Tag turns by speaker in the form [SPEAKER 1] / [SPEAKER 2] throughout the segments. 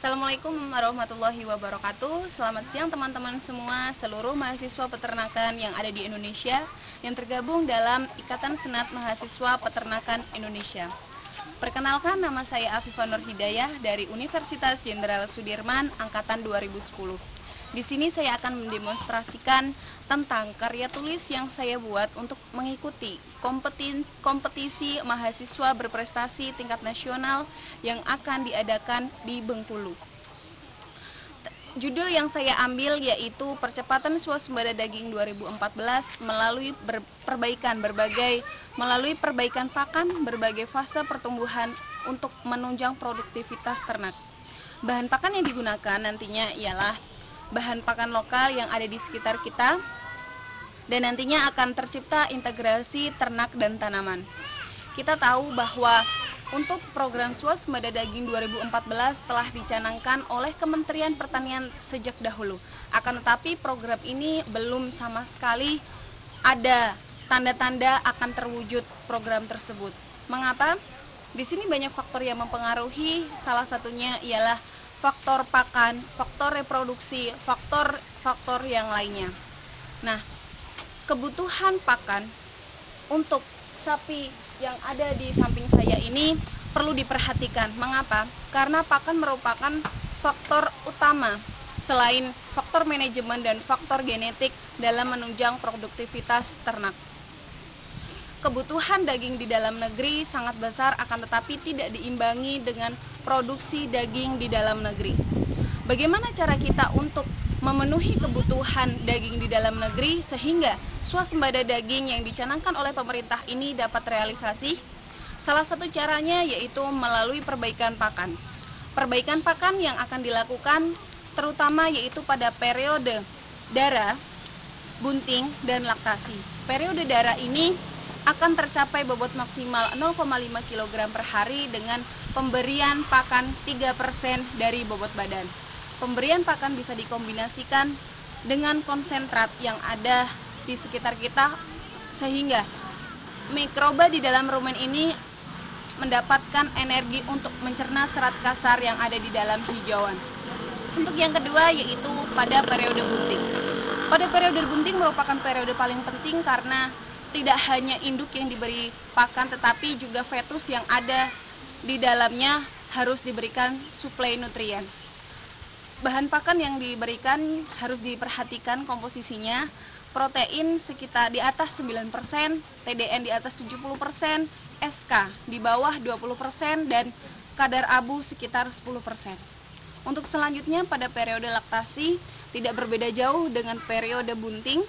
[SPEAKER 1] Assalamualaikum warahmatullahi wabarakatuh. Selamat siang teman-teman semua, seluruh mahasiswa peternakan yang ada di Indonesia yang tergabung dalam Ikatan Senat Mahasiswa Peternakan Indonesia. Perkenalkan, nama saya Afifah Nur Hidayah dari Universitas Jenderal Sudirman Angkatan 2010. Di sini saya akan mendemonstrasikan tentang karya tulis yang saya buat untuk mengikuti kompetisi mahasiswa berprestasi tingkat nasional yang akan diadakan di Bengkulu. Judul yang saya ambil yaitu Percepatan Swasembada Daging 2014 melalui perbaikan pakan berbagai fase pertumbuhan untuk menunjang produktivitas ternak. Bahan pakan yang digunakan nantinya ialah bahan pakan lokal yang ada di sekitar kita, dan nantinya akan tercipta integrasi ternak dan tanaman. Kita tahu bahwa untuk program Swasembada Daging 2014 telah dicanangkan oleh Kementerian Pertanian sejak dahulu. Akan tetapi program ini belum sama sekali ada tanda-tanda akan terwujud program tersebut. Mengapa? Di sini banyak faktor yang mempengaruhi, salah satunya ialah faktor pakan, faktor reproduksi, faktor yang lainnya. Nah, kebutuhan pakan untuk sapi yang ada di samping saya ini perlu diperhatikan. Mengapa? Karena pakan merupakan faktor utama selain faktor manajemen dan faktor genetik dalam menunjang produktivitas ternak. Kebutuhan daging di dalam negeri sangat besar, akan tetapi tidak diimbangi dengan produksi daging di dalam negeri. Bagaimana cara kita untuk memenuhi kebutuhan daging di dalam negeri sehingga swasembada daging yang dicanangkan oleh pemerintah ini dapat realisasi? Salah satu caranya yaitu melalui perbaikan pakan. Perbaikan pakan yang akan dilakukan terutama yaitu pada periode darah, bunting, dan laktasi. Periode darah ini akan tercapai bobot maksimal 0,5 kg per hari dengan pemberian pakan 3% dari bobot badan. Pemberian pakan bisa dikombinasikan dengan konsentrat yang ada di sekitar kita sehingga mikroba di dalam rumen ini mendapatkan energi untuk mencerna serat kasar yang ada di dalam hijauan. Untuk yang kedua yaitu pada periode bunting. Pada periode bunting merupakan periode paling penting karena tidak hanya induk yang diberi pakan, tetapi juga fetus yang ada di dalamnya harus diberikan suplai nutrien. Bahan pakan yang diberikan harus diperhatikan komposisinya. Protein sekitar di atas 9%, TDN di atas 70%, SK di bawah 20%, dan kadar abu sekitar 10%. Untuk selanjutnya pada periode laktasi tidak berbeda jauh dengan periode bunting,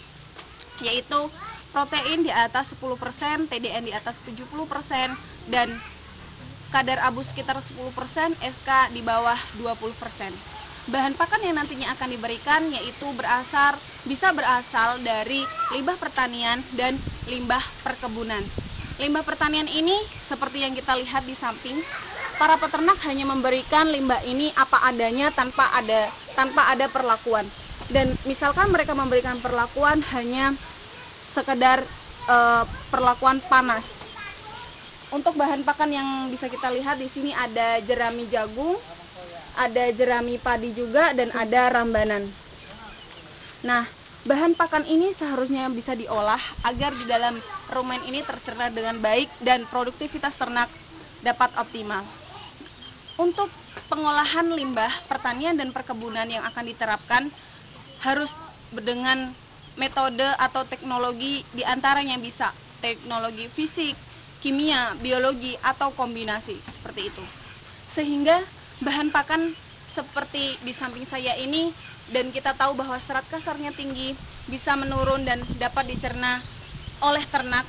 [SPEAKER 1] yaitu protein di atas 10%, TDN di atas 70%, dan kadar abu sekitar 10%, SK di bawah 20%. Bahan pakan yang nantinya akan diberikan yaitu bisa berasal dari limbah pertanian dan limbah perkebunan. Limbah pertanian ini seperti yang kita lihat di samping, para peternak hanya memberikan limbah ini apa adanya tanpa ada perlakuan. Dan misalkan mereka memberikan perlakuan hanya sekedar perlakuan panas. Untuk bahan pakan yang bisa kita lihat di sini ada jerami jagung, ada jerami padi juga, dan ada rambanan. Nah, bahan pakan ini seharusnya bisa diolah agar di dalam rumen ini tercerna dengan baik dan produktivitas ternak dapat optimal. Untuk pengolahan limbah pertanian dan perkebunan yang akan diterapkan harus dengan metode atau teknologi diantaranya bisa teknologi fisik, kimia, biologi, atau kombinasi seperti itu. Sehingga bahan pakan seperti di samping saya ini, dan kita tahu bahwa serat kasarnya tinggi, bisa menurun dan dapat dicerna oleh ternak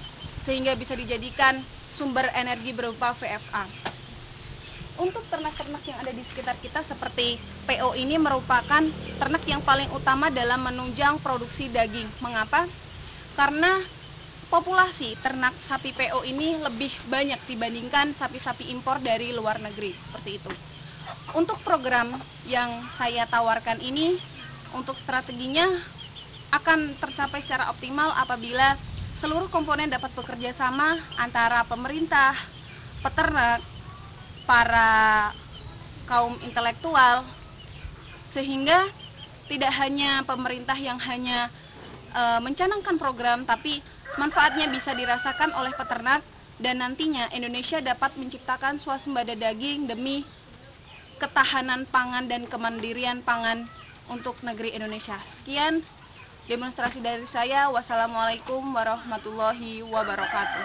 [SPEAKER 1] sehingga bisa dijadikan sumber energi berupa VFA. Untuk ternak-ternak yang ada di sekitar kita seperti PO ini merupakan ternak yang paling utama dalam menunjang produksi daging. Mengapa? Karena populasi ternak sapi PO ini lebih banyak dibandingkan sapi-sapi impor dari luar negeri, seperti itu. Untuk program yang saya tawarkan ini, untuk strateginya akan tercapai secara optimal apabila seluruh komponen dapat bekerja sama antara pemerintah, peternak, para kaum intelektual, sehingga tidak hanya pemerintah yang hanya mencanangkan program, tapi manfaatnya bisa dirasakan oleh peternak, dan nantinya Indonesia dapat menciptakan swasembada daging demi ketahanan pangan dan kemandirian pangan untuk negeri Indonesia. Sekian demonstrasi dari saya. Wassalamualaikum warahmatullahi wabarakatuh.